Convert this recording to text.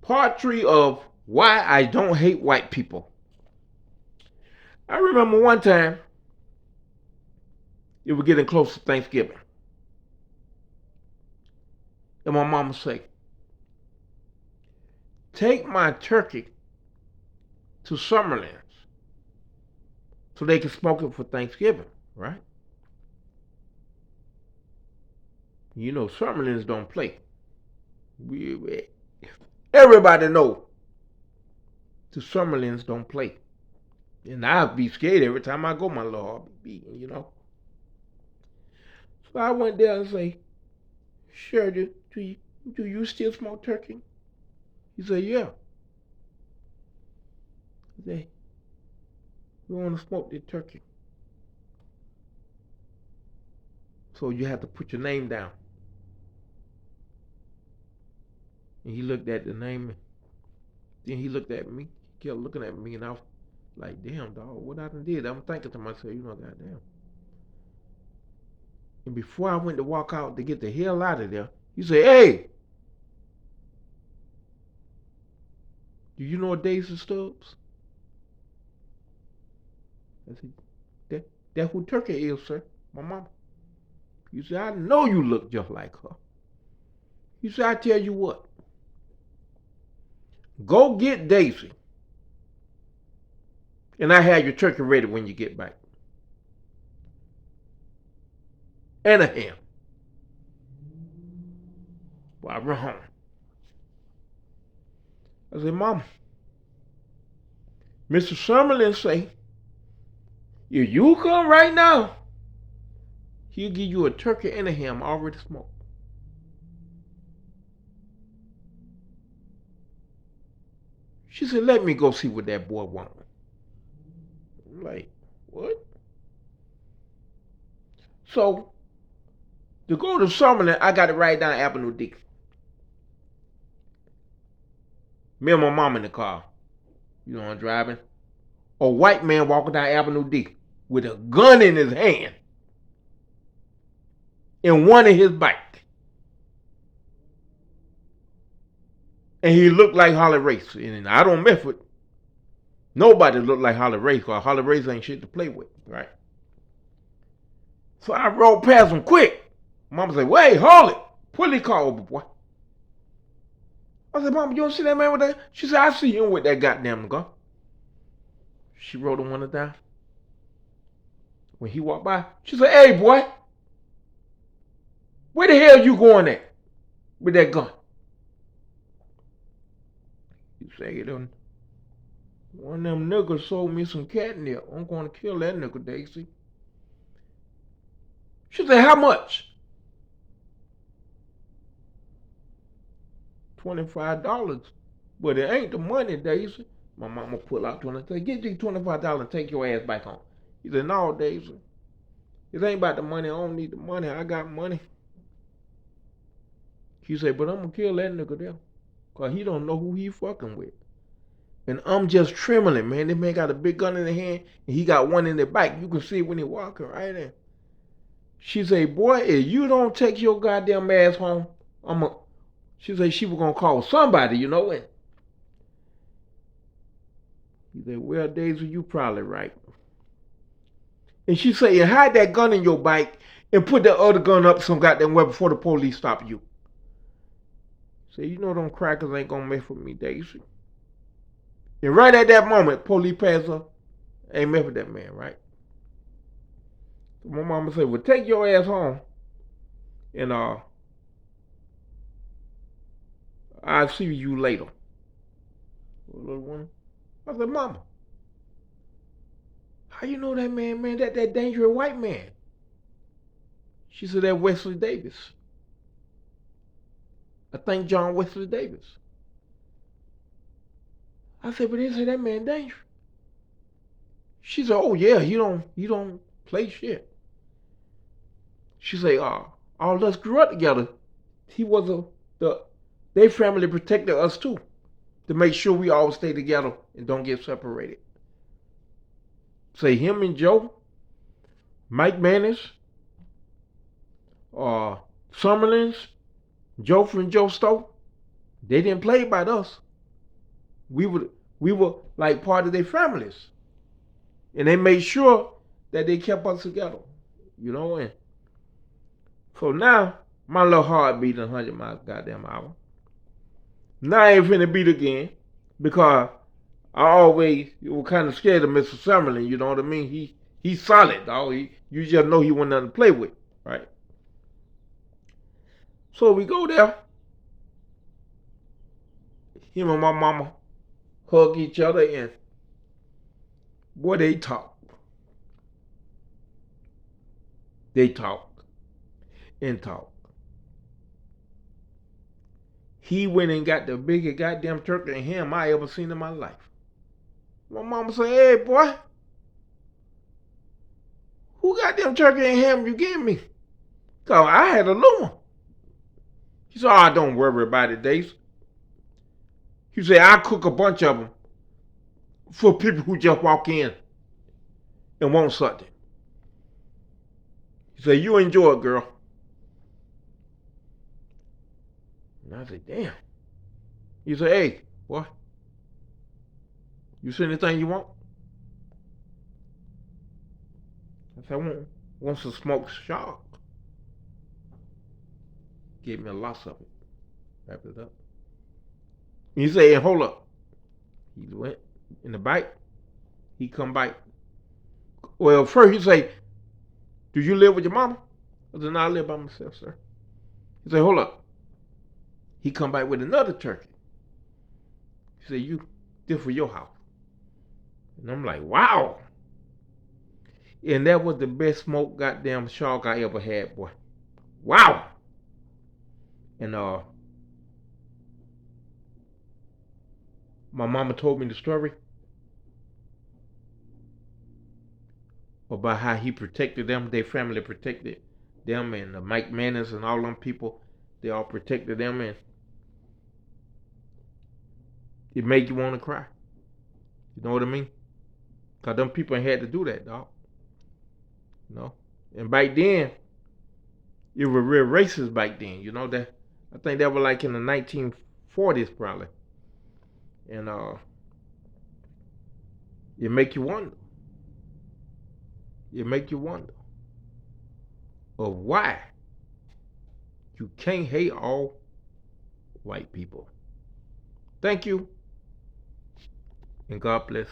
Part 3 of Why I Don't Hate White People. I remember one time it was getting close to Thanksgiving. And my mama said, take my turkey to Summerlin's so they can smoke it for Thanksgiving, right? You know, Summerlin's don't play. Everybody know the Summerlin's don't play. And I'll be scared every time I go, my Lord, I'll be beaten, you know. So I went there and say, sure, do you still smoke turkey? He said, yeah. I said, we want to smoke the turkey. So you have to put your name down. And he looked at the name, and then he looked at me, he kept looking at me, and I was like, damn, dog, what I done did? I'm thinking to myself, you know, goddamn. And before I went to walk out to get the hell out of there, he said, hey, do you know Daisy Stubbs? I said, that's who Turkey is, sir, my mama. He said, I know you look just like her. He said, I tell you what, go get Daisy, and I have your turkey ready when you get back. And a ham. Well, I run home. I said, Mama, Mr. Summerlin say, if you come right now, he'll give you a turkey and a ham already smoked. She said, let me go see what that boy wants. I'm like, what? So, to go to Summerlin, I got to ride down Avenue D. Me and my mom in the car. You know, I'm driving. A white man walking down Avenue D with a gun in his hand and one in his bike. And he looked like Harley Race. And I don't mess with nobody looked like Harley Race, because Harley Race ain't shit to play with, right? So I rode past him quick. Mama said, wait, Harley, police car over, boy. I said, Mama, you don't see that man with that? She said, I see him with that goddamn gun. She rolled the window down. When he walked by, she said, hey, boy, where the hell you going at with that gun? He said, one of them niggas sold me some catnip. I'm going to kill that nigga, Daisy. She said, how much? $25. But it ain't the money, Daisy. My mama pull out 20. Say, get you $25 and take your ass back home. He said, no, Daisy. It ain't about the money. I don't need the money. I got money. She said, but I'm going to kill that nigga there. Because he don't know who he fucking with. And I'm just trembling, man. This man got a big gun in the hand, and he got one in the back. You can see it when he walking right there. She said, boy, if you don't take your goddamn ass home, she said she was going to call somebody, you know. And he said, well, Daisy, you probably right. And she said, and hide that gun in your bike and put that other gun up some goddamn way before the police stop you. Say, you know them crackers ain't going to mess with me, Daisy. And right at that moment, police pass up, ain't mess with that man, right? So my mama said, well, take your ass home. And I'll see you later. Little one. I said, Mama, how you know that man, that dangerous white man? She said, that Wesley Davis. I think John Wesley Davis. I said, but they say that man dangerous. She said, oh yeah, he don't play shit. She said, all of us grew up together. He was their family protected us too, to make sure we all stay together and don't get separated. Say him and Joe, Mike Mannis, Summerlin's, Joe from Joe Stowe, they didn't play about us. We were like part of their families, and they made sure that they kept us together. You know, and so now my little heart beating 100 miles goddamn hour. Now I ain't finna beat again because I always was kind of scared of Mr. Summerlin. You know what I mean? He's solid, dog. You just know he wasn't nothing to play with, right? So we go there. Him and my mama hug each other, and boy, they talk. They talk and talk. He went and got the biggest goddamn turkey and ham I ever seen in my life. My mama said, "Hey, boy, who got them turkey and ham you gave me?" So I had a little one. He said, "Oh, don't worry about it, Dace." He said, "I'll cook a bunch of them for people who just walk in and want something." He said, "You enjoy it, girl." And I said, "Damn." He said, "Hey, boy, you see anything you want?" I said, "I want some smoked shark." Gave me a lot of it. Wrapped it up. And he said, "Hey, hold up." He went in the bite. He come back. Well, first he say, "Do you live with your mama?" I said, "No, I live by myself, sir." He said, "Hold up." He come back with another turkey. He said, this for your house." And I'm like, wow. And that was the best smoked goddamn shark I ever had, boy. Wow. And my mama told me the story about how he protected them. Their family protected them, and Mike Manners and all them people, they all protected them, and it made you want to cry. You know what I mean? Cause them people ain't had to do that, dog. You know. And back then, it was real racist back then. You know that. I think that was like in the 1940s probably, and it make you wonder. It make you wonder of why you can't hate all white people. Thank you, and God bless.